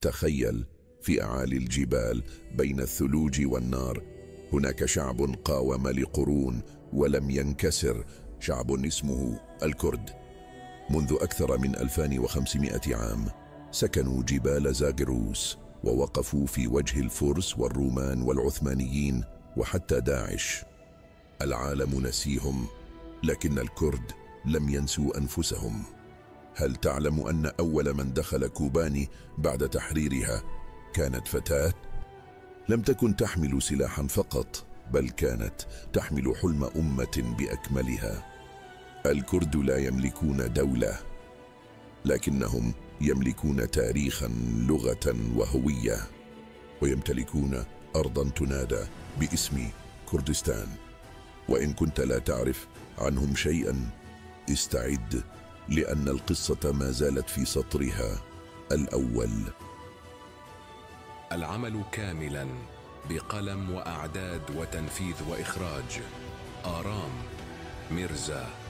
تخيل، في أعالي الجبال بين الثلوج والنار هناك شعب قاوم لقرون ولم ينكسر، شعب اسمه الكرد. منذ أكثر من 2500 عام سكنوا جبال زاغروس ووقفوا في وجه الفرس والرومان والعثمانيين وحتى داعش. العالم نسيهم، لكن الكرد لم ينسوا أنفسهم. هل تعلم أن أول من دخل كوباني بعد تحريرها كانت فتاة؟ لم تكن تحمل سلاحا فقط، بل كانت تحمل حلم أمة بأكملها. الكرد لا يملكون دولة، لكنهم يملكون تاريخا، لغة وهوية، ويمتلكون أرضا تنادى باسم كردستان. وإن كنت لا تعرف عنهم شيئا، استعد، لأن القصة ما زالت في سطرها الأول. العمل كاملا بقلم وأعداد وتنفيذ وإخراج آرام ميرزا.